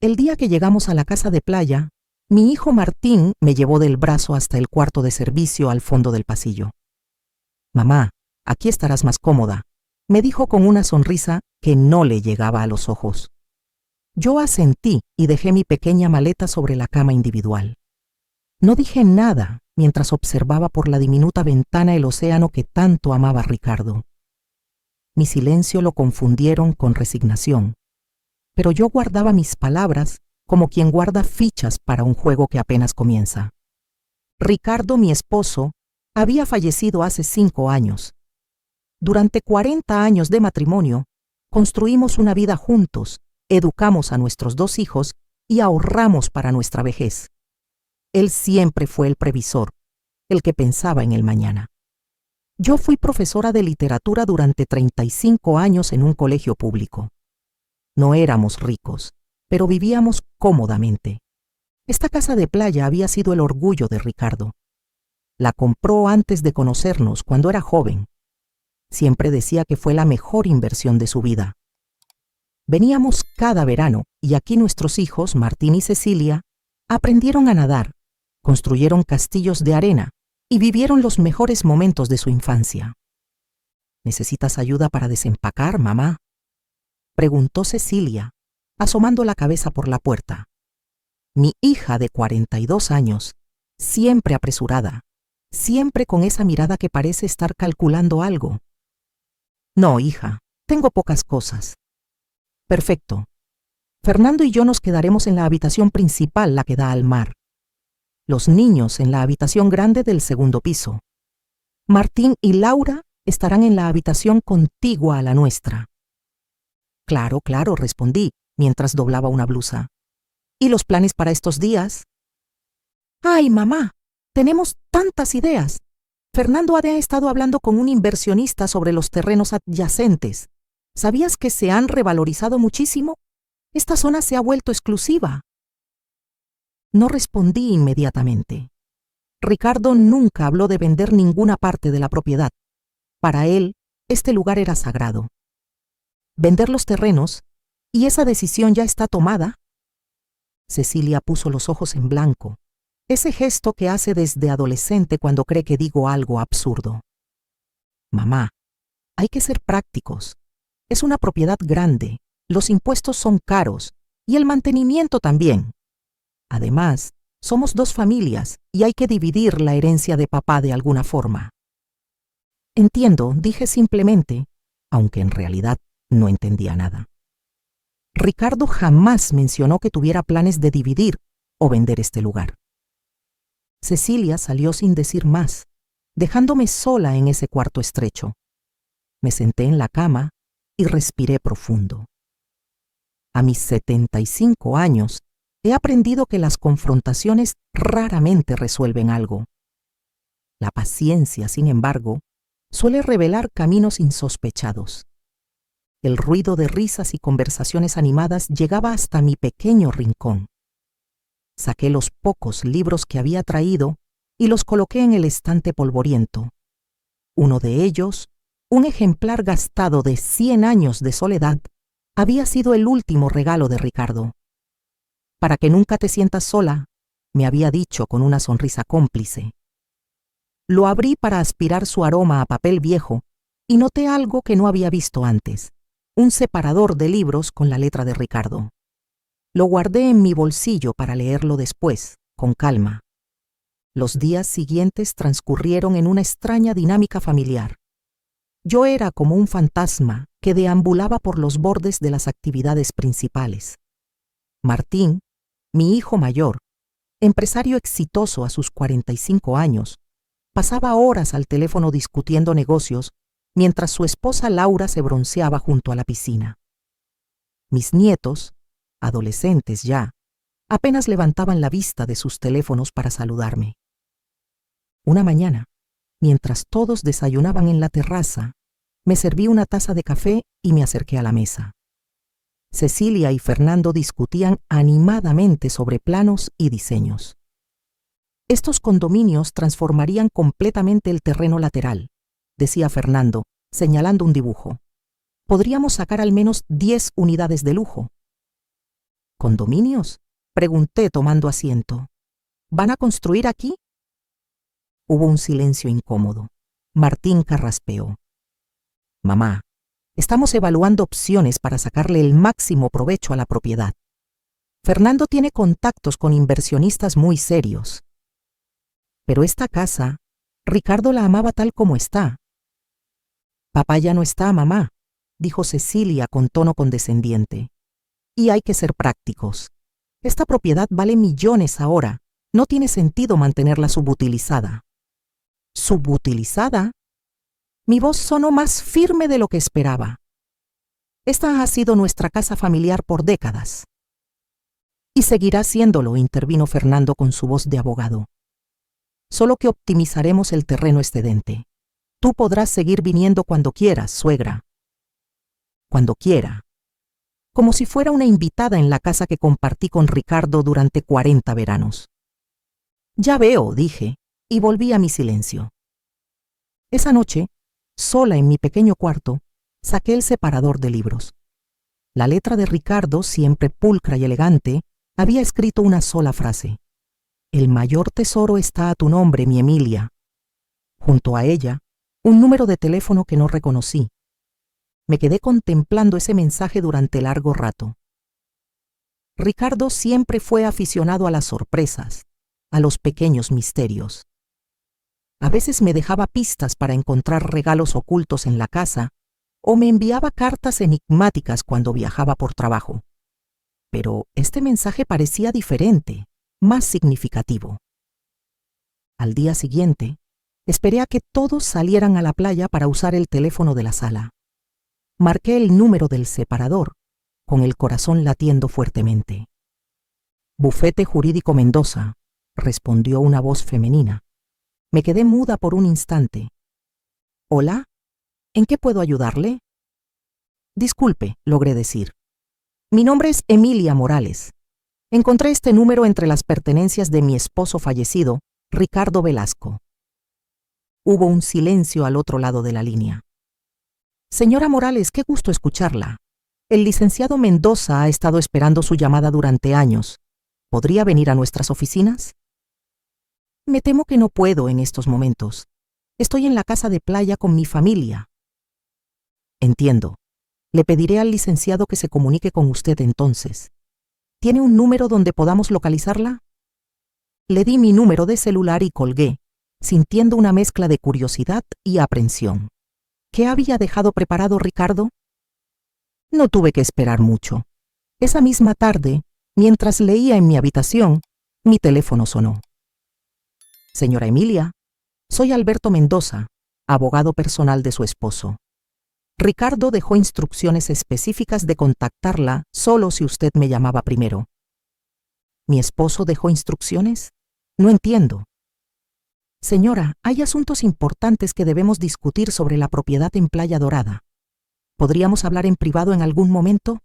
El día que llegamos a la casa de playa, mi hijo Martín me llevó del brazo hasta el cuarto de servicio al fondo del pasillo. «Mamá, aquí estarás más cómoda», me dijo con una sonrisa que no le llegaba a los ojos. Yo asentí y dejé mi pequeña maleta sobre la cama individual. No dije nada mientras observaba por la diminuta ventana el océano que tanto amaba Ricardo. Mi silencio lo confundieron con resignación, pero yo guardaba mis palabras como quien guarda fichas para un juego que apenas comienza. Ricardo, mi esposo, había fallecido hace 5 años. Durante 40 años de matrimonio, construimos una vida juntos, educamos a nuestros 2 hijos y ahorramos para nuestra vejez. Él siempre fue el previsor, el que pensaba en el mañana. Yo fui profesora de literatura durante 35 años en un colegio público. No éramos ricos, pero vivíamos cómodamente. Esta casa de playa había sido el orgullo de Ricardo. La compró antes de conocernos, cuando era joven. Siempre decía que fue la mejor inversión de su vida. Veníamos cada verano y aquí nuestros hijos, Martín y Cecilia, aprendieron a nadar, construyeron castillos de arena y vivieron los mejores momentos de su infancia. ¿Necesitas ayuda para desempacar, mamá?, preguntó Cecilia, asomando la cabeza por la puerta. Mi hija de 42 años, siempre apresurada, siempre con esa mirada que parece estar calculando algo. No, hija, tengo pocas cosas. Perfecto. Fernando y yo nos quedaremos en la habitación principal, la que da al mar. Los niños en la habitación grande del segundo piso. Martín y Laura estarán en la habitación contigua a la nuestra. Claro, claro, respondí, mientras doblaba una blusa. ¿Y los planes para estos días? ¡Ay, mamá! Tenemos tantas ideas. Fernando ha estado hablando con un inversionista sobre los terrenos adyacentes. ¿Sabías que se han revalorizado muchísimo? Esta zona se ha vuelto exclusiva. No respondí inmediatamente. Ricardo nunca habló de vender ninguna parte de la propiedad. Para él, este lugar era sagrado. ¿Vender los terrenos? ¿Y esa decisión ya está tomada? Cecilia puso los ojos en blanco. Ese gesto que hace desde adolescente cuando cree que digo algo absurdo. Mamá, hay que ser prácticos. Es una propiedad grande, los impuestos son caros y el mantenimiento también. Además, somos 2 familias y hay que dividir la herencia de papá de alguna forma. Entiendo, dije simplemente, aunque en realidad no entendía nada. Ricardo jamás mencionó que tuviera planes de dividir o vender este lugar. Cecilia salió sin decir más, dejándome sola en ese cuarto estrecho. Me senté en la cama y respiré profundo. A mis 75 años, he aprendido que las confrontaciones raramente resuelven algo. La paciencia, sin embargo, suele revelar caminos insospechados. El ruido de risas y conversaciones animadas llegaba hasta mi pequeño rincón. Saqué los pocos libros que había traído y los coloqué en el estante polvoriento. Uno de ellos, un ejemplar gastado de 100 años de soledad, había sido el último regalo de Ricardo. Para que nunca te sientas sola, me había dicho con una sonrisa cómplice. Lo abrí para aspirar su aroma a papel viejo y noté algo que no había visto antes, un separador de libros con la letra de Ricardo. Lo guardé en mi bolsillo para leerlo después, con calma. Los días siguientes transcurrieron en una extraña dinámica familiar. Yo era como un fantasma que deambulaba por los bordes de las actividades principales. Martín, mi hijo mayor, empresario exitoso a sus 45 años, pasaba horas al teléfono discutiendo negocios mientras su esposa Laura se bronceaba junto a la piscina. Mis nietos, adolescentes ya, apenas levantaban la vista de sus teléfonos para saludarme. Una mañana, mientras todos desayunaban en la terraza, me serví una taza de café y me acerqué a la mesa. Cecilia y Fernando discutían animadamente sobre planos y diseños. Estos condominios transformarían completamente el terreno lateral, decía Fernando, señalando un dibujo. Podríamos sacar al menos 10 unidades de lujo. ¿Condominios? Pregunté tomando asiento. ¿Van a construir aquí? Hubo un silencio incómodo. Martín carraspeó. Mamá, estamos evaluando opciones para sacarle el máximo provecho a la propiedad. Fernando tiene contactos con inversionistas muy serios. Pero esta casa, Ricardo la amaba tal como está. Papá ya no está, mamá, dijo Cecilia con tono condescendiente. Y hay que ser prácticos. Esta propiedad vale millones ahora. No tiene sentido mantenerla subutilizada. ¿Subutilizada? Mi voz sonó más firme de lo que esperaba. Esta ha sido nuestra casa familiar por décadas. Y seguirá siéndolo, intervino Fernando con su voz de abogado. Solo que optimizaremos el terreno excedente. Tú podrás seguir viniendo cuando quieras, suegra. Cuando quiera. Como si fuera una invitada en la casa que compartí con Ricardo durante 40 veranos. Ya veo, dije, y volví a mi silencio. Esa noche, sola en mi pequeño cuarto, saqué el separador de libros. La letra de Ricardo, siempre pulcra y elegante, había escrito una sola frase. El mayor tesoro está a tu nombre, mi Emilia. Junto a ella, un número de teléfono que no reconocí. Me quedé contemplando ese mensaje durante largo rato. Ricardo siempre fue aficionado a las sorpresas, a los pequeños misterios. A veces me dejaba pistas para encontrar regalos ocultos en la casa o me enviaba cartas enigmáticas cuando viajaba por trabajo. Pero este mensaje parecía diferente, más significativo. Al día siguiente, esperé a que todos salieran a la playa para usar el teléfono de la sala. Marqué el número del separador, con el corazón latiendo fuertemente. Bufete Jurídico Mendoza, respondió una voz femenina. Me quedé muda por un instante. ¿Hola? ¿En qué puedo ayudarle? Disculpe, logré decir. Mi nombre es Emilia Morales. Encontré este número entre las pertenencias de mi esposo fallecido, Ricardo Velasco. Hubo un silencio al otro lado de la línea. Señora Morales, qué gusto escucharla. El licenciado Mendoza ha estado esperando su llamada durante años. ¿Podría venir a nuestras oficinas? Me temo que no puedo en estos momentos. Estoy en la casa de playa con mi familia. Entiendo. Le pediré al licenciado que se comunique con usted entonces. ¿Tiene un número donde podamos localizarla? Le di mi número de celular y colgué, sintiendo una mezcla de curiosidad y aprensión. ¿Qué había dejado preparado Ricardo? No tuve que esperar mucho. Esa misma tarde, mientras leía en mi habitación, mi teléfono sonó. Señora Emilia, soy Alberto Mendoza, abogado personal de su esposo. Ricardo dejó instrucciones específicas de contactarla solo si usted me llamaba primero. ¿Mi esposo dejó instrucciones? No entiendo. Señora, hay asuntos importantes que debemos discutir sobre la propiedad en Playa Dorada. ¿Podríamos hablar en privado en algún momento?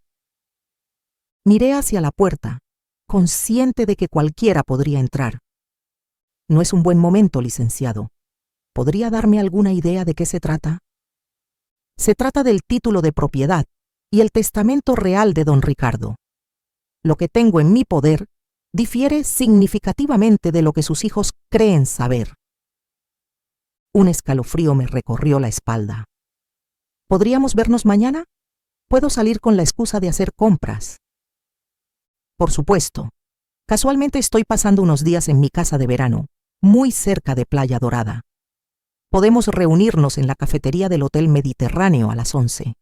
Miré hacia la puerta, consciente de que cualquiera podría entrar. No es un buen momento, licenciado. ¿Podría darme alguna idea de qué se trata? Se trata del título de propiedad y el testamento real de don Ricardo. Lo que tengo en mi poder difiere significativamente de lo que sus hijos creen saber. Un escalofrío me recorrió la espalda. ¿Podríamos vernos mañana? Puedo salir con la excusa de hacer compras. Por supuesto. Casualmente estoy pasando unos días en mi casa de verano, muy cerca de Playa Dorada. Podemos reunirnos en la cafetería del Hotel Mediterráneo a las 11.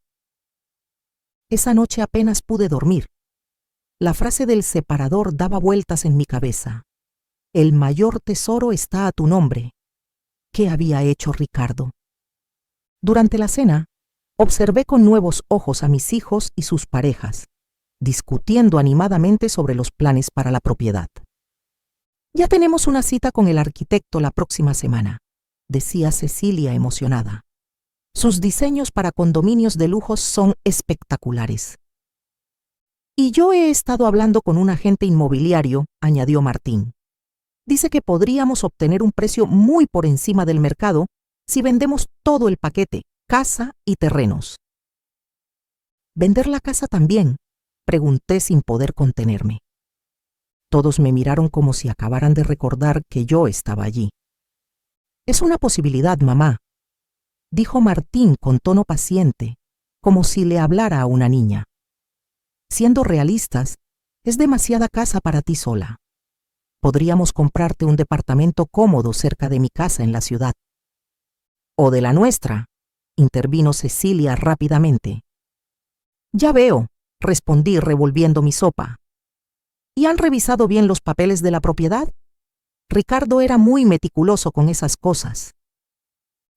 Esa noche apenas pude dormir. La frase del separador daba vueltas en mi cabeza. El mayor tesoro está a tu nombre. ¿Qué había hecho Ricardo? Durante la cena, observé con nuevos ojos a mis hijos y sus parejas, discutiendo animadamente sobre los planes para la propiedad. Ya tenemos una cita con el arquitecto la próxima semana, decía Cecilia emocionada. Sus diseños para condominios de lujo son espectaculares. Y yo he estado hablando con un agente inmobiliario, añadió Martín. Dice que podríamos obtener un precio muy por encima del mercado si vendemos todo el paquete, casa y terrenos. Vender la casa también, Pregunté sin poder contenerme. Todos me miraron como si acabaran de recordar que yo estaba allí. Es una posibilidad, mamá, dijo Martín con tono paciente, como si le hablara a una niña. Siendo realistas, es demasiada casa para ti sola. Podríamos comprarte un departamento cómodo cerca de mi casa en la ciudad. O de la nuestra, intervino Cecilia rápidamente. Ya veo, respondí revolviendo mi sopa. ¿Y han revisado bien los papeles de la propiedad? Ricardo era muy meticuloso con esas cosas.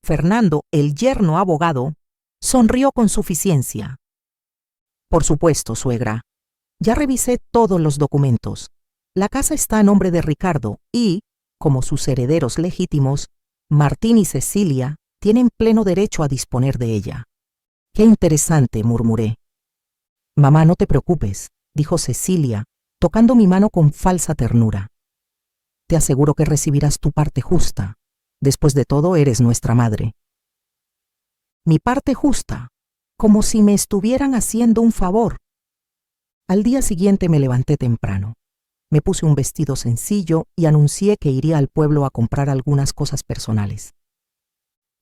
Fernando, el yerno abogado, sonrió con suficiencia. Por supuesto, suegra. Ya revisé todos los documentos. La casa está a nombre de Ricardo y, como sus herederos legítimos, Martín y Cecilia tienen pleno derecho a disponer de ella. Qué interesante, murmuré. Mamá, no te preocupes, dijo Cecilia, tocando mi mano con falsa ternura. Te aseguro que recibirás tu parte justa. Después de todo, eres nuestra madre. Mi parte justa, como si me estuvieran haciendo un favor. Al día siguiente me levanté temprano. Me puse un vestido sencillo y anuncié que iría al pueblo a comprar algunas cosas personales.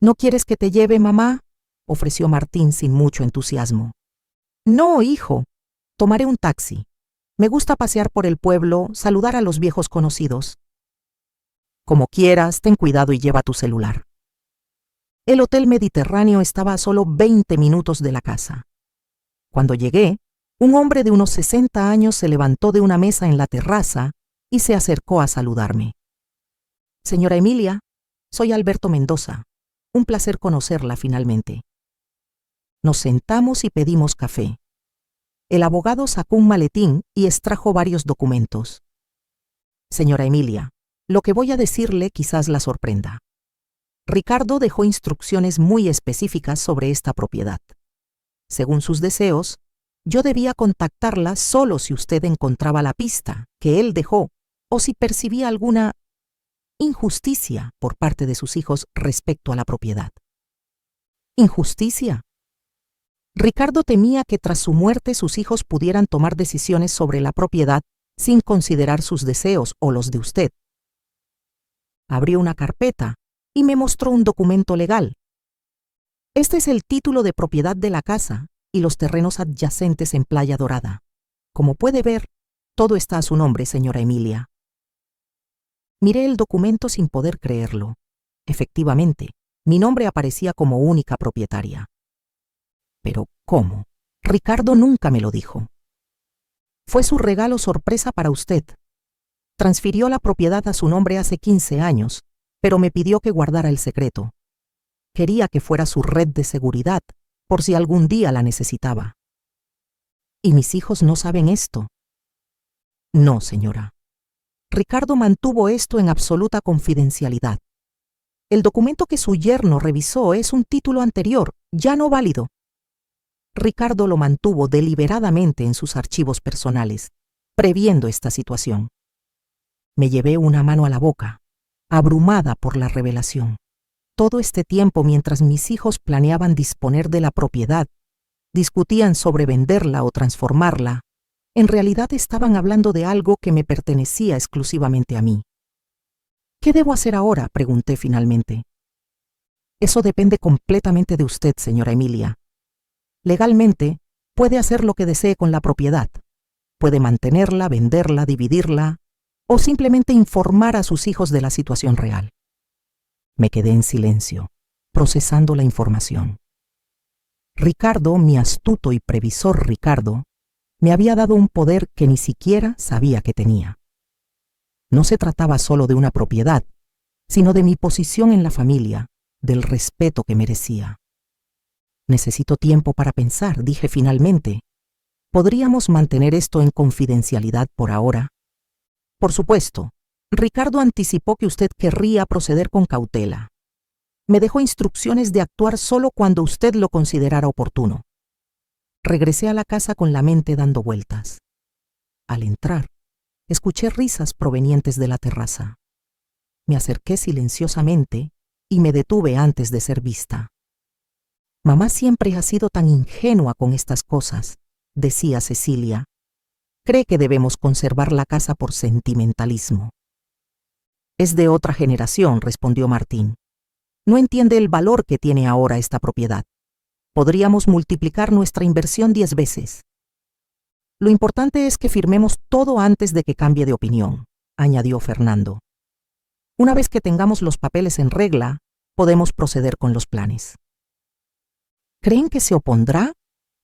¿No quieres que te lleve, mamá?, ofreció Martín sin mucho entusiasmo. No, hijo. Tomaré un taxi. Me gusta pasear por el pueblo, saludar a los viejos conocidos. Como quieras, ten cuidado y lleva tu celular. El Hotel Mediterráneo estaba a solo 20 minutos de la casa. Cuando llegué, un hombre de unos 60 años se levantó de una mesa en la terraza y se acercó a saludarme. Señora Emilia, soy Alberto Mendoza. Un placer conocerla finalmente. Nos sentamos y pedimos café. El abogado sacó un maletín y extrajo varios documentos. Señora Emilia, lo que voy a decirle quizás la sorprenda. Ricardo dejó instrucciones muy específicas sobre esta propiedad. Según sus deseos, yo debía contactarla solo si usted encontraba la pista que él dejó o si percibía alguna injusticia por parte de sus hijos respecto a la propiedad. ¿Injusticia? Ricardo temía que tras su muerte sus hijos pudieran tomar decisiones sobre la propiedad sin considerar sus deseos o los de usted. Abrió una carpeta y me mostró un documento legal. Este es el título de propiedad de la casa y los terrenos adyacentes en Playa Dorada. Como puede ver, todo está a su nombre, señora Emilia. Miré el documento sin poder creerlo. Efectivamente, mi nombre aparecía como única propietaria. Pero, ¿cómo? Ricardo nunca me lo dijo. Fue su regalo sorpresa para usted. Transfirió la propiedad a su nombre hace 15 años, pero me pidió que guardara el secreto. Quería que fuera su red de seguridad, por si algún día la necesitaba. ¿Y mis hijos no saben esto? No, señora. Ricardo mantuvo esto en absoluta confidencialidad. El documento que su yerno revisó es un título anterior, ya no válido. Ricardo lo mantuvo deliberadamente en sus archivos personales, previendo esta situación. Me llevé una mano a la boca, abrumada por la revelación. Todo este tiempo, mientras mis hijos planeaban disponer de la propiedad, discutían sobre venderla o transformarla, en realidad estaban hablando de algo que me pertenecía exclusivamente a mí. ¿Qué debo hacer ahora?, pregunté finalmente. Eso depende completamente de usted, señora Emilia. Legalmente, puede hacer lo que desee con la propiedad. Puede mantenerla, venderla, dividirla, o simplemente informar a sus hijos de la situación real. Me quedé en silencio, procesando la información. Ricardo, mi astuto y previsor Ricardo, me había dado un poder que ni siquiera sabía que tenía. No se trataba solo de una propiedad, sino de mi posición en la familia, del respeto que merecía. Necesito tiempo para pensar, dije finalmente. ¿Podríamos mantener esto en confidencialidad por ahora? Por supuesto. Ricardo anticipó que usted querría proceder con cautela. Me dejó instrucciones de actuar solo cuando usted lo considerara oportuno. Regresé a la casa con la mente dando vueltas. Al entrar, escuché risas provenientes de la terraza. Me acerqué silenciosamente y me detuve antes de ser vista. Mamá siempre ha sido tan ingenua con estas cosas, decía Cecilia, cree que debemos conservar la casa por sentimentalismo. Es de otra generación, respondió Martín. No entiende el valor que tiene ahora esta propiedad. Podríamos multiplicar nuestra inversión 10 veces. Lo importante es que firmemos todo antes de que cambie de opinión, añadió Fernando. Una vez que tengamos los papeles en regla, podemos proceder con los planes. ¿Creen que se opondrá?,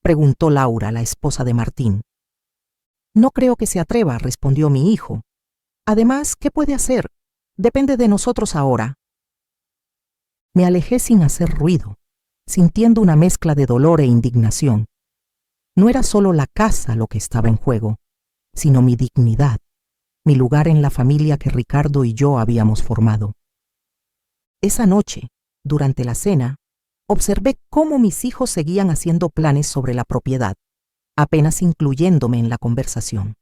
preguntó Laura, la esposa de Martín. No creo que se atreva, respondió mi hijo. Además, ¿qué puede hacer? Depende de nosotros ahora. Me alejé sin hacer ruido, sintiendo una mezcla de dolor e indignación. No era solo la casa lo que estaba en juego, sino mi dignidad, mi lugar en la familia que Ricardo y yo habíamos formado. Esa noche, durante la cena, observé cómo mis hijos seguían haciendo planes sobre la propiedad, apenas incluyéndome en la conversación.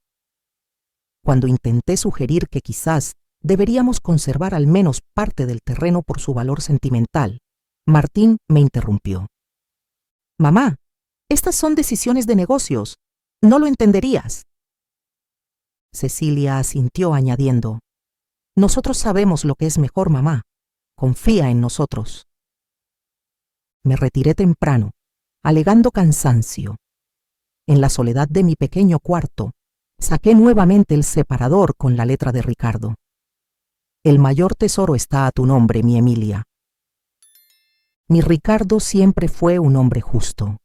Cuando intenté sugerir que quizás deberíamos conservar al menos parte del terreno por su valor sentimental, Martín me interrumpió. Mamá, estas son decisiones de negocios. No lo entenderías. Cecilia asintió añadiendo, nosotros sabemos lo que es mejor, mamá. Confía en nosotros. Me retiré temprano, alegando cansancio. En la soledad de mi pequeño cuarto, saqué nuevamente el separador con la letra de Ricardo. El mayor tesoro está a tu nombre, mi Emilia. Mi Ricardo siempre fue un hombre justo.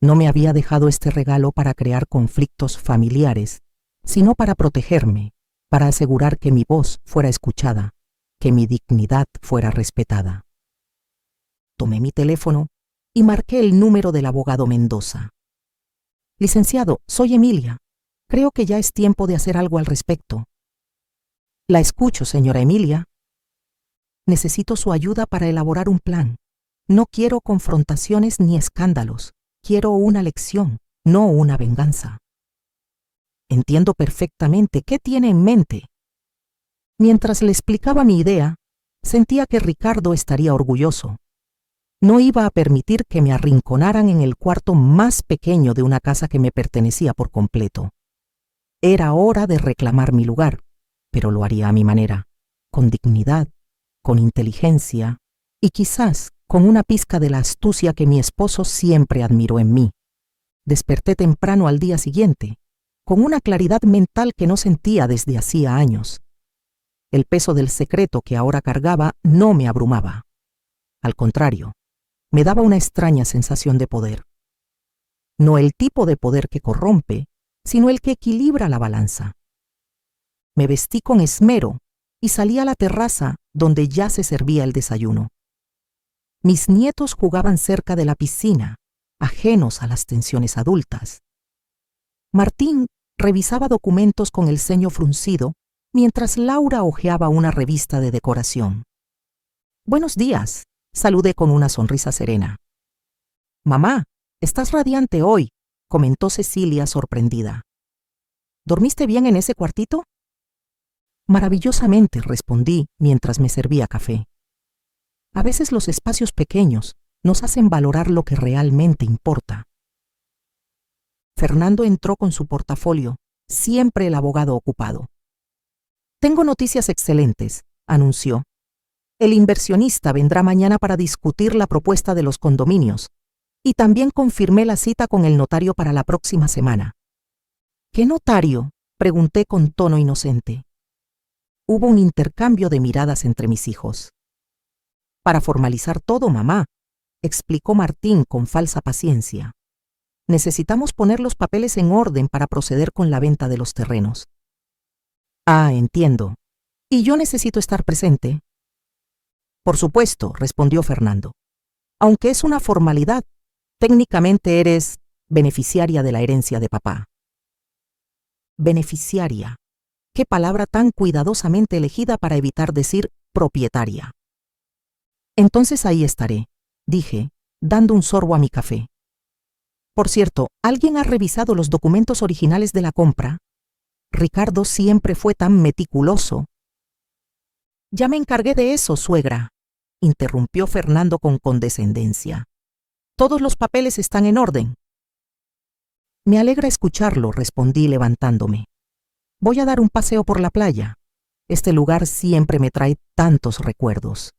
No me había dejado este regalo para crear conflictos familiares, sino para protegerme, para asegurar que mi voz fuera escuchada, que mi dignidad fuera respetada. Tomé mi teléfono y marqué el número del abogado Mendoza. Licenciado, soy Emilia. Creo que ya es tiempo de hacer algo al respecto. La escucho, señora Emilia. Necesito su ayuda para elaborar un plan. No quiero confrontaciones ni escándalos. Quiero una lección, no una venganza. Entiendo perfectamente qué tiene en mente. Mientras le explicaba mi idea, sentía que Ricardo estaría orgulloso. No iba a permitir que me arrinconaran en el cuarto más pequeño de una casa que me pertenecía por completo. Era hora de reclamar mi lugar, pero lo haría a mi manera, con dignidad, con inteligencia y quizás con una pizca de la astucia que mi esposo siempre admiró en mí. Desperté temprano al día siguiente, con una claridad mental que no sentía desde hacía años. El peso del secreto que ahora cargaba no me abrumaba. Al contrario, me daba una extraña sensación de poder. No el tipo de poder que corrompe, sino el que equilibra la balanza. Me vestí con esmero y salí a la terraza donde ya se servía el desayuno. Mis nietos jugaban cerca de la piscina, ajenos a las tensiones adultas. Martín revisaba documentos con el ceño fruncido, mientras Laura hojeaba una revista de decoración. Buenos días, saludé con una sonrisa serena. Mamá, estás radiante hoy, comentó Cecilia sorprendida. ¿Dormiste bien en ese cuartito? Maravillosamente, respondí mientras me servía café. A veces los espacios pequeños nos hacen valorar lo que realmente importa. Fernando entró con su portafolio, siempre el abogado ocupado. Tengo noticias excelentes, anunció. El inversionista vendrá mañana para discutir la propuesta de los condominios, y también confirmé la cita con el notario para la próxima semana. ¿Qué notario?, pregunté con tono inocente. Hubo un intercambio de miradas entre mis hijos. Para formalizar todo, mamá, explicó Martín con falsa paciencia. Necesitamos poner los papeles en orden para proceder con la venta de los terrenos. Ah, entiendo. ¿Y yo necesito estar presente? Por supuesto, respondió Fernando. Aunque es una formalidad, técnicamente eres beneficiaria de la herencia de papá. Beneficiaria. Qué palabra tan cuidadosamente elegida para evitar decir propietaria. Entonces ahí estaré, dije, dando un sorbo a mi café. Por cierto, ¿alguien ha revisado los documentos originales de la compra? Ricardo siempre fue tan meticuloso. Ya me encargué de eso, suegra, interrumpió Fernando con condescendencia. Todos los papeles están en orden. Me alegra escucharlo, respondí levantándome. Voy a dar un paseo por la playa. Este lugar siempre me trae tantos recuerdos.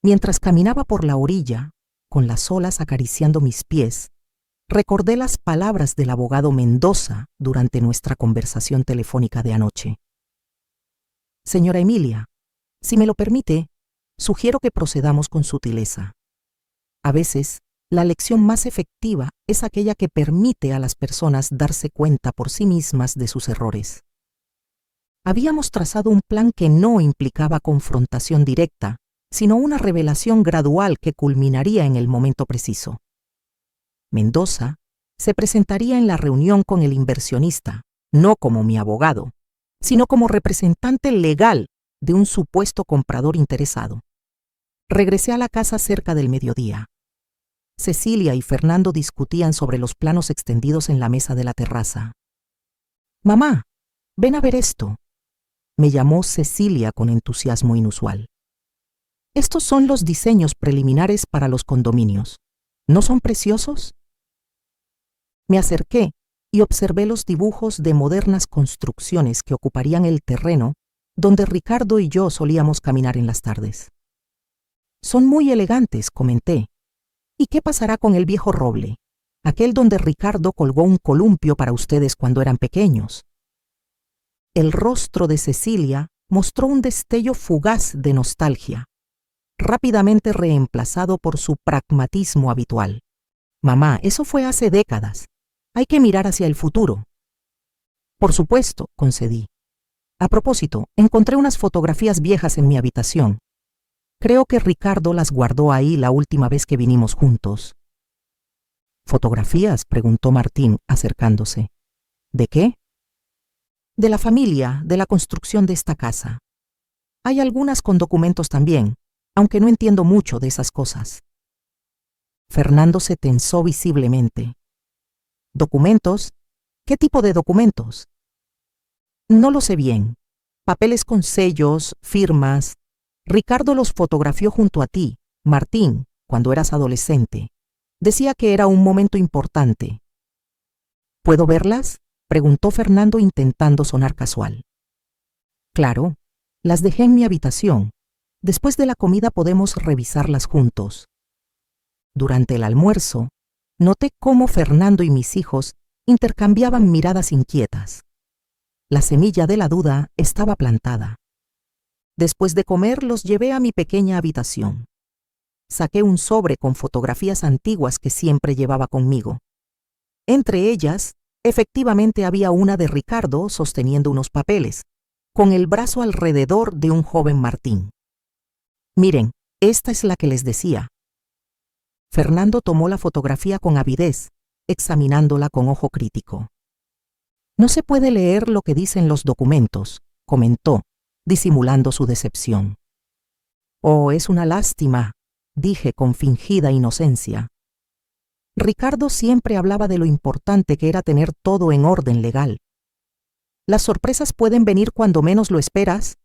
Mientras caminaba por la orilla, con las olas acariciando mis pies, recordé las palabras del abogado Mendoza durante nuestra conversación telefónica de anoche. Señora Emilia, si me lo permite, sugiero que procedamos con sutileza. A veces, la lección más efectiva es aquella que permite a las personas darse cuenta por sí mismas de sus errores. Habíamos trazado un plan que no implicaba confrontación directa, sino una revelación gradual que culminaría en el momento preciso. Mendoza se presentaría en la reunión con el inversionista, no como mi abogado, sino como representante legal de un supuesto comprador interesado. Regresé a la casa cerca del mediodía. Cecilia y Fernando discutían sobre los planos extendidos en la mesa de la terraza. «Mamá, ven a ver esto», me llamó Cecilia con entusiasmo inusual. «Estos son los diseños preliminares para los condominios. ¿No son preciosos?». Me acerqué y observé los dibujos de modernas construcciones que ocuparían el terreno donde Ricardo y yo solíamos caminar en las tardes. «Son muy elegantes», comenté. «¿Y qué pasará con el viejo roble, aquel donde Ricardo colgó un columpio para ustedes cuando eran pequeños?» El rostro de Cecilia mostró un destello fugaz de nostalgia, rápidamente reemplazado por su pragmatismo habitual. «Mamá, eso fue hace décadas. Hay que mirar hacia el futuro». «Por supuesto», concedí. «A propósito, encontré unas fotografías viejas en mi habitación. Creo que Ricardo las guardó ahí la última vez que vinimos juntos». «¿Fotografías?», preguntó Martín, acercándose. «¿De qué?». «De la familia, de la construcción de esta casa. Hay algunas con documentos también, aunque no entiendo mucho de esas cosas». Fernando se tensó visiblemente. «¿Documentos? ¿Qué tipo de documentos?». «No lo sé bien. Papeles con sellos, firmas. Ricardo los fotografió junto a ti, Martín, cuando eras adolescente. Decía que era un momento importante». «¿Puedo verlas?», preguntó Fernando intentando sonar casual. «Claro, las dejé en mi habitación. Después de la comida podemos revisarlas juntos». Durante el almuerzo, noté cómo Fernando y mis hijos intercambiaban miradas inquietas. La semilla de la duda estaba plantada. Después de comer, los llevé a mi pequeña habitación. Saqué un sobre con fotografías antiguas que siempre llevaba conmigo. Entre ellas, efectivamente había una de Ricardo sosteniendo unos papeles, con el brazo alrededor de un joven Martín. «Miren, esta es la que les decía». Fernando tomó la fotografía con avidez, examinándola con ojo crítico. «No se puede leer lo que dicen los documentos», comentó, disimulando su decepción. «Oh, es una lástima», dije con fingida inocencia. Ricardo siempre hablaba de lo importante que era tener todo en orden legal. «Las sorpresas pueden venir cuando menos lo esperas».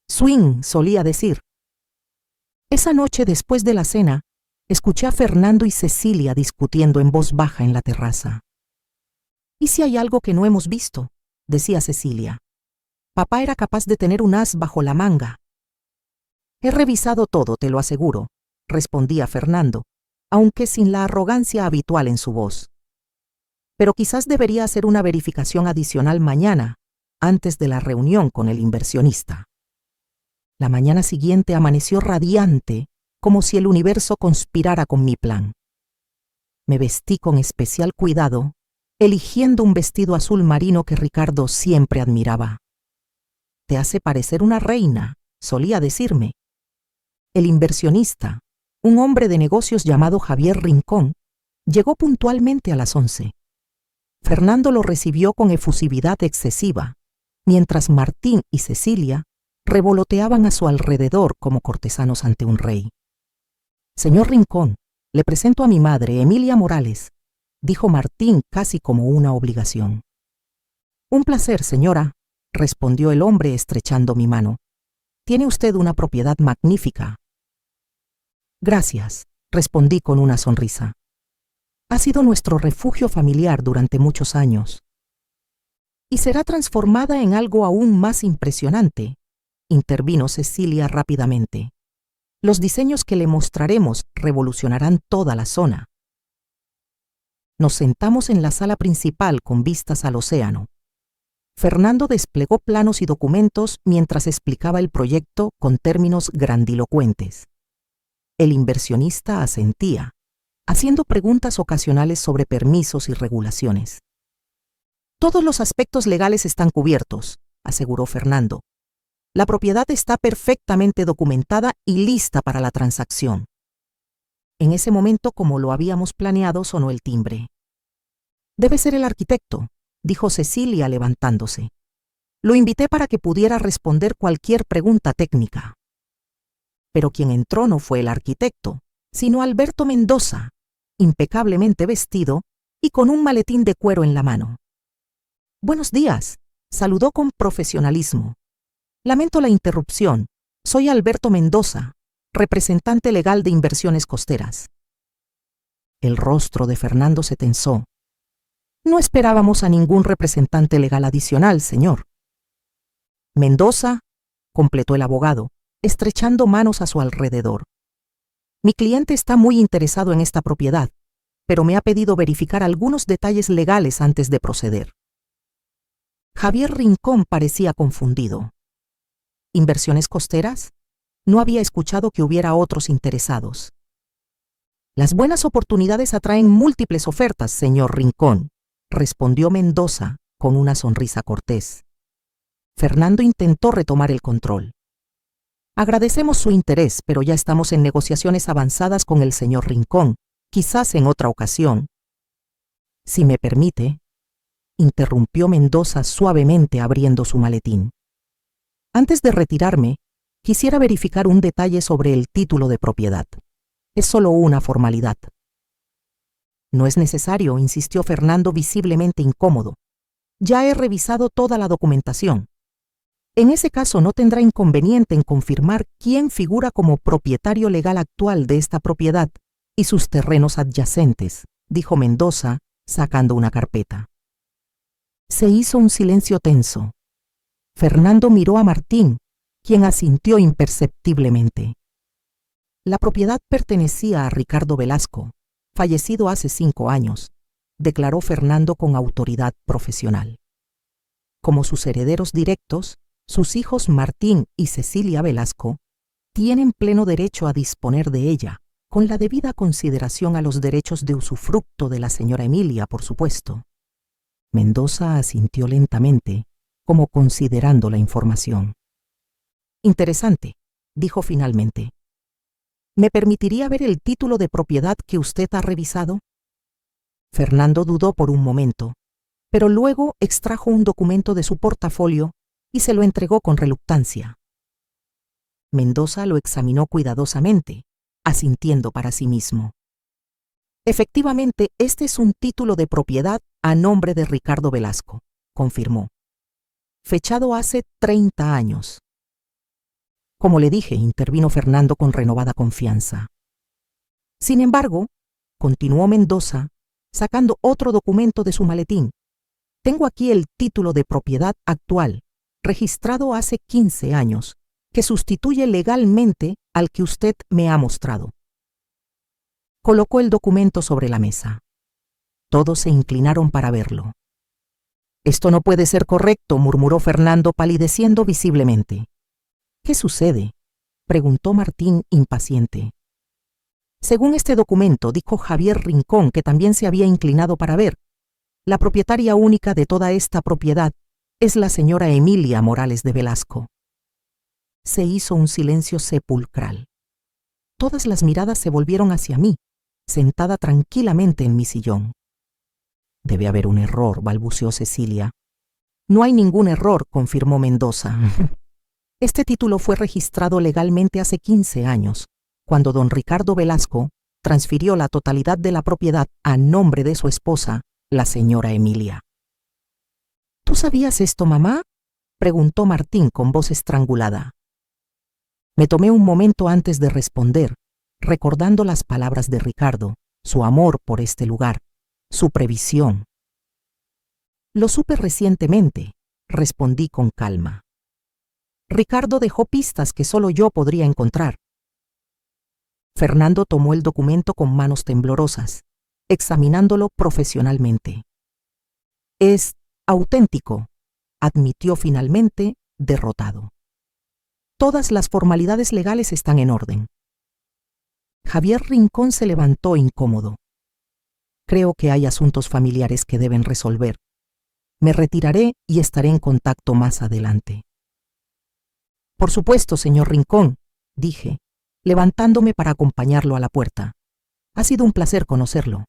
«Swing», solía decir. Esa noche, después de la cena, escuché a Fernando y Cecilia discutiendo en voz baja en la terraza. «¿Y si hay algo que no hemos visto?», decía Cecilia. «Papá era capaz de tener un as bajo la manga». «He revisado todo, te lo aseguro», respondía Fernando, aunque sin la arrogancia habitual en su voz. «Pero quizás debería hacer una verificación adicional mañana, antes de la reunión con el inversionista». La mañana siguiente amaneció radiante, como si el universo conspirara con mi plan. Me vestí con especial cuidado, eligiendo un vestido azul marino que Ricardo siempre admiraba. «Te hace parecer una reina», solía decirme. El inversionista, un hombre de negocios llamado Javier Rincón, llegó puntualmente a las 11. Fernando lo recibió con efusividad excesiva, mientras Martín y Cecilia revoloteaban a su alrededor como cortesanos ante un rey. «Señor Rincón, le presento a mi madre, Emilia Morales», dijo Martín casi como una obligación. «Un placer, señora», respondió el hombre estrechando mi mano. «Tiene usted una propiedad magnífica». «Gracias», respondí con una sonrisa. Ha sido nuestro refugio familiar durante muchos años. Y será transformada en algo aún más impresionante, intervino Cecilia rápidamente. Los diseños que le mostraremos revolucionarán toda la zona. Nos sentamos en la sala principal con vistas al océano. Fernando desplegó planos y documentos mientras explicaba el proyecto con términos grandilocuentes. El inversionista asentía, haciendo preguntas ocasionales sobre permisos y regulaciones. Todos los aspectos legales están cubiertos, aseguró Fernando. La propiedad está perfectamente documentada y lista para la transacción. En ese momento, como lo habíamos planeado, sonó el timbre. Debe ser el arquitecto, dijo Cecilia levantándose. Lo invité para que pudiera responder cualquier pregunta técnica. Pero quien entró no fue el arquitecto, sino Alberto Mendoza, impecablemente vestido y con un maletín de cuero en la mano. Buenos días, saludó con profesionalismo. Lamento la interrupción. Soy Alberto Mendoza, representante legal de Inversiones Costeras. El rostro de Fernando se tensó. No esperábamos a ningún representante legal adicional, señor. Mendoza, completó el abogado, estrechando manos a su alrededor. Mi cliente está muy interesado en esta propiedad, pero me ha pedido verificar algunos detalles legales antes de proceder. Javier Rincón parecía confundido. ¿Inversiones Costeras? No había escuchado que hubiera otros interesados. Las buenas oportunidades atraen múltiples ofertas, señor Rincón, respondió Mendoza con una sonrisa cortés. Fernando intentó retomar el control. Agradecemos su interés, pero ya estamos en negociaciones avanzadas con el señor Rincón, quizás en otra ocasión. Si me permite, interrumpió Mendoza suavemente abriendo su maletín. Antes de retirarme, quisiera verificar un detalle sobre el título de propiedad. Es solo una formalidad. No es necesario, insistió Fernando visiblemente incómodo. Ya he revisado toda la documentación. En ese caso no tendrá inconveniente en confirmar quién figura como propietario legal actual de esta propiedad y sus terrenos adyacentes, dijo Mendoza, sacando una carpeta. Se hizo un silencio tenso. Fernando miró a Martín, quien asintió imperceptiblemente. La propiedad pertenecía a Ricardo Velasco, fallecido hace 5 años, declaró Fernando con autoridad profesional. Como sus herederos directos, sus hijos Martín y Cecilia Velasco tienen pleno derecho a disponer de ella, con la debida consideración a los derechos de usufructo de la señora Emilia, por supuesto. Mendoza asintió lentamente, como considerando la información. Interesante, dijo finalmente. ¿Me permitiría ver el título de propiedad que usted ha revisado? Fernando dudó por un momento, pero luego extrajo un documento de su portafolio y se lo entregó con reluctancia. Mendoza lo examinó cuidadosamente, asintiendo para sí mismo. Efectivamente, este es un título de propiedad a nombre de Ricardo Velasco, confirmó. Fechado hace 30 años. Como le dije, intervino Fernando con renovada confianza. Sin embargo, continuó Mendoza, sacando otro documento de su maletín. Tengo aquí el título de propiedad actual, registrado hace 15 años, que sustituye legalmente al que usted me ha mostrado. Colocó el documento sobre la mesa. Todos se inclinaron para verlo. Esto no puede ser correcto, murmuró Fernando palideciendo visiblemente. ¿Qué sucede?, preguntó Martín impaciente. Según este documento, dijo Javier Rincón, que también se había inclinado para ver, la propietaria única de toda esta propiedad es la señora Emilia Morales de Velasco. Se hizo un silencio sepulcral. Todas las miradas se volvieron hacia mí, sentada tranquilamente en mi sillón. Debe haber un error, balbuceó Cecilia. No hay ningún error, confirmó Mendoza. Este título fue registrado legalmente hace 15 años, cuando don Ricardo Velasco transfirió la totalidad de la propiedad a nombre de su esposa, la señora Emilia. ¿Tú sabías esto, mamá?, preguntó Martín con voz estrangulada. Me tomé un momento antes de responder, recordando las palabras de Ricardo, su amor por este lugar, su previsión. Lo supe recientemente, respondí con calma. Ricardo dejó pistas que solo yo podría encontrar. Fernando tomó el documento con manos temblorosas, examinándolo profesionalmente. Es auténtico, admitió finalmente, derrotado. Todas las formalidades legales están en orden. Javier Rincón se levantó incómodo. Creo que hay asuntos familiares que deben resolver. Me retiraré y estaré en contacto más adelante. Por supuesto, señor Rincón, dije, levantándome para acompañarlo a la puerta. Ha sido un placer conocerlo.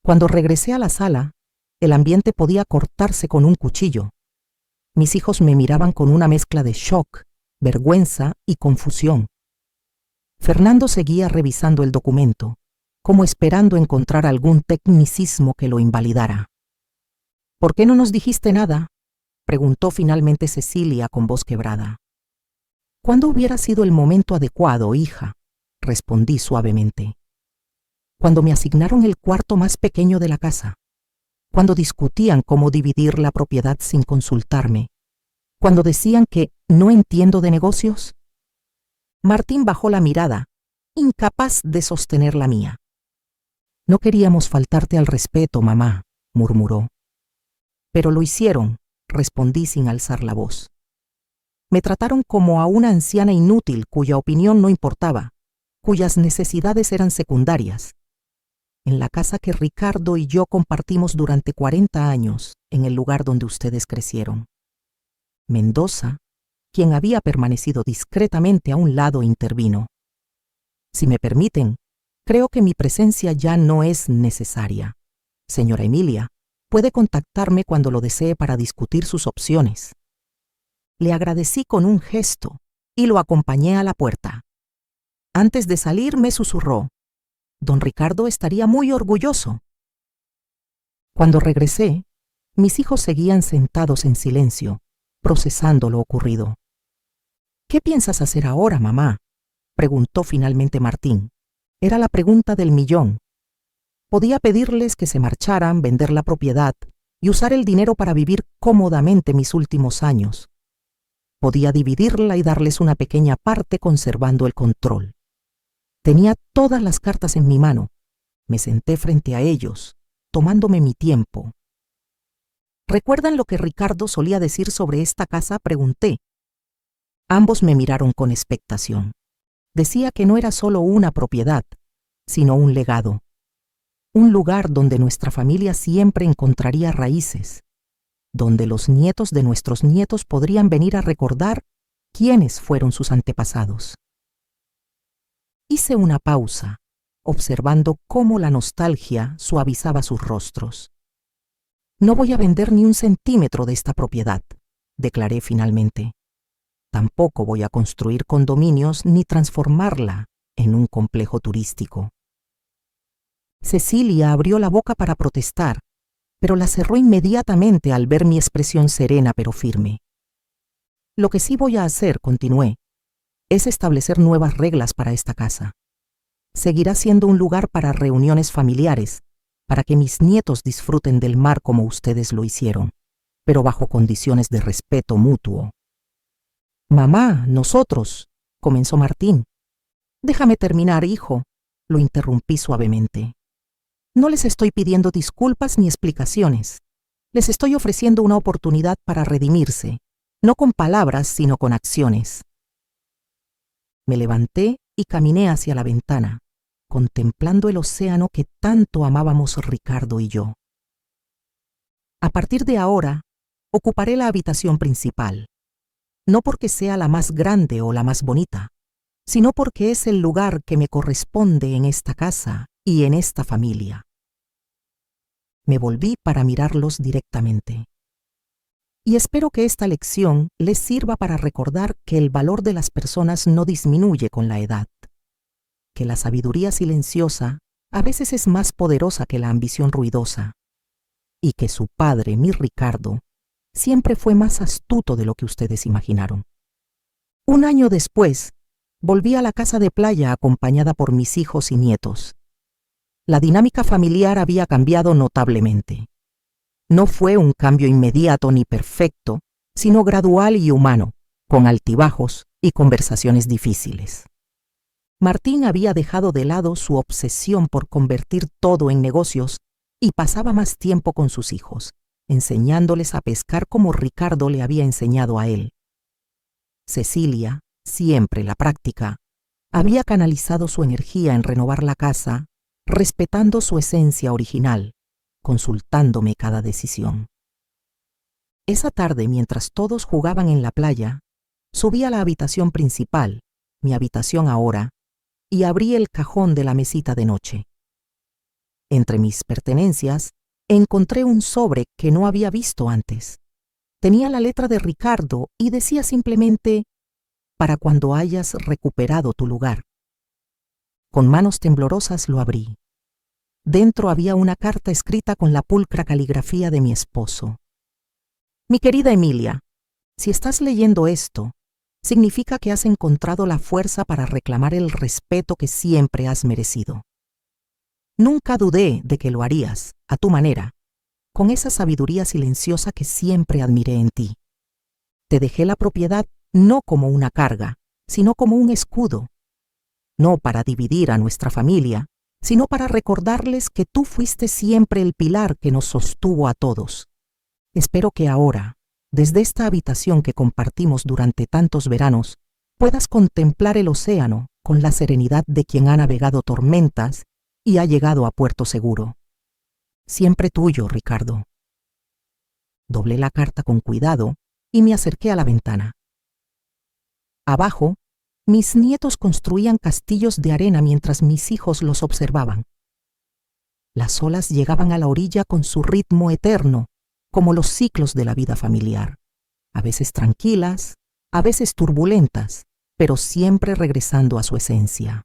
Cuando regresé a la sala, el ambiente podía cortarse con un cuchillo. Mis hijos me miraban con una mezcla de shock, vergüenza y confusión. Fernando seguía revisando el documento, como esperando encontrar algún tecnicismo que lo invalidara. ¿Por qué no nos dijiste nada?, preguntó finalmente Cecilia con voz quebrada. ¿Cuándo hubiera sido el momento adecuado, hija?, respondí suavemente. Cuando me asignaron el cuarto más pequeño de la casa, cuando discutían cómo dividir la propiedad sin consultarme, cuando decían que no entiendo de negocios. Martín bajó la mirada, incapaz de sostener la mía. No queríamos faltarte al respeto, mamá, murmuró. Pero lo hicieron, respondí sin alzar la voz. Me trataron como a una anciana inútil cuya opinión no importaba, cuyas necesidades eran secundarias. En la casa que Ricardo y yo compartimos durante 40 años, en el lugar donde ustedes crecieron. Mendoza, quien había permanecido discretamente a un lado, intervino. Si me permiten, creo que mi presencia ya no es necesaria. Señora Emilia, puede contactarme cuando lo desee para discutir sus opciones. Le agradecí con un gesto y lo acompañé a la puerta. Antes de salir me susurró: Don Ricardo estaría muy orgulloso. Cuando regresé, mis hijos seguían sentados en silencio, procesando lo ocurrido. ¿Qué piensas hacer ahora, mamá?, preguntó finalmente Martín. Era la pregunta del millón. Podía pedirles que se marcharan, vender la propiedad y usar el dinero para vivir cómodamente mis últimos años. Podía dividirla y darles una pequeña parte conservando el control. Tenía todas las cartas en mi mano. Me senté frente a ellos, tomándome mi tiempo. ¿Recuerdan lo que Ricardo solía decir sobre esta casa?, pregunté. Ambos me miraron con expectación. Decía que no era solo una propiedad, sino un legado. Un lugar donde nuestra familia siempre encontraría raíces, donde los nietos de nuestros nietos podrían venir a recordar quiénes fueron sus antepasados. Hice una pausa, observando cómo la nostalgia suavizaba sus rostros. No voy a vender ni un centímetro de esta propiedad, declaré finalmente. Tampoco voy a construir condominios ni transformarla en un complejo turístico. Cecilia abrió la boca para protestar, pero la cerró inmediatamente al ver mi expresión serena pero firme. Lo que sí voy a hacer, continué, es establecer nuevas reglas para esta casa. Seguirá siendo un lugar para reuniones familiares, para que mis nietos disfruten del mar como ustedes lo hicieron, pero bajo condiciones de respeto mutuo. Mamá, nosotros, comenzó Martín. Déjame terminar, hijo, lo interrumpí suavemente. No les estoy pidiendo disculpas ni explicaciones. Les estoy ofreciendo una oportunidad para redimirse, no con palabras, sino con acciones. Me levanté y caminé hacia la ventana, contemplando el océano que tanto amábamos Ricardo y yo. A partir de ahora, ocuparé la habitación principal, no porque sea la más grande o la más bonita, sino porque es el lugar que me corresponde en esta casa y en esta familia. Me volví para mirarlos directamente. Y espero que esta lección les sirva para recordar que el valor de las personas no disminuye con la edad, que la sabiduría silenciosa a veces es más poderosa que la ambición ruidosa, y que su padre, mi Ricardo, siempre fue más astuto de lo que ustedes imaginaron. Un año después, volví a la casa de playa acompañada por mis hijos y nietos. la dinámica familiar había cambiado notablemente. No fue un cambio inmediato ni perfecto, sino gradual y humano, con altibajos y conversaciones difíciles. Martín había dejado de lado su obsesión por convertir todo en negocios y pasaba más tiempo con sus hijos, enseñándoles a pescar como Ricardo le había enseñado a él. Cecilia, siempre la práctica, había canalizado su energía en renovar la casa, respetando su esencia original, consultándome cada decisión. Esa tarde, mientras todos jugaban en la playa, subí a la habitación principal, mi habitación ahora, y abrí el cajón de la mesita de noche. Entre mis pertenencias, encontré un sobre que no había visto antes. Tenía la letra de Ricardo y decía simplemente, para cuando hayas recuperado tu lugar. Con manos temblorosas lo abrí. Dentro había una carta escrita con la pulcra caligrafía de mi esposo. Mi querida Emilia, si estás leyendo esto, significa que has encontrado la fuerza para reclamar el respeto que siempre has merecido. Nunca dudé de que lo harías, a tu manera, con esa sabiduría silenciosa que siempre admiré en ti. Te dejé la propiedad no como una carga, sino como un escudo. No para dividir a nuestra familia, sino para recordarles que tú fuiste siempre el pilar que nos sostuvo a todos. Espero que ahora, desde esta habitación que compartimos durante tantos veranos, puedas contemplar el océano con la serenidad de quien ha navegado tormentas y ha llegado a puerto seguro. Siempre tuyo, Ricardo. Doblé la carta con cuidado y me acerqué a la ventana. Abajo, mis nietos construían castillos de arena mientras mis hijos los observaban. Las olas llegaban a la orilla con su ritmo eterno, como los ciclos de la vida familiar, a veces tranquilas, a veces turbulentas, pero siempre regresando a su esencia.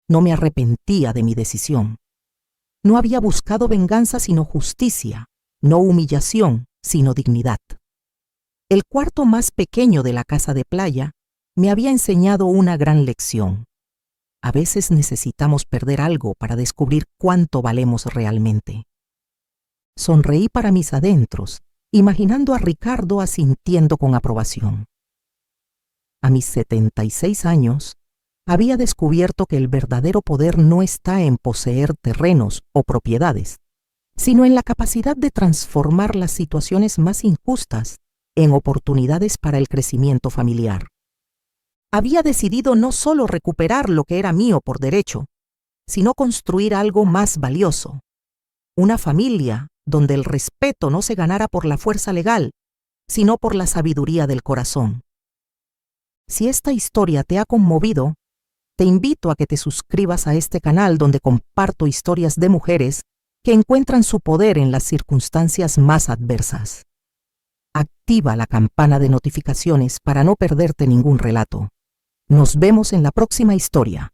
No me arrepentía de mi decisión. No había buscado venganza sino justicia, no humillación sino dignidad. El cuarto más pequeño de la casa de playa me había enseñado una gran lección. A veces necesitamos perder algo para descubrir cuánto valemos realmente. Sonreí para mis adentros, imaginando a Ricardo asintiendo con aprobación. A mis 76 años, había descubierto que el verdadero poder no está en poseer terrenos o propiedades, sino en la capacidad de transformar las situaciones más injustas en oportunidades para el crecimiento familiar. Había decidido no solo recuperar lo que era mío por derecho, sino construir algo más valioso, una familia donde el respeto no se ganara por la fuerza legal, sino por la sabiduría del corazón. Si esta historia te ha conmovido, te invito a que te suscribas a este canal donde comparto historias de mujeres que encuentran su poder en las circunstancias más adversas. Activa la campana de notificaciones para no perderte ningún relato. Nos vemos en la próxima historia.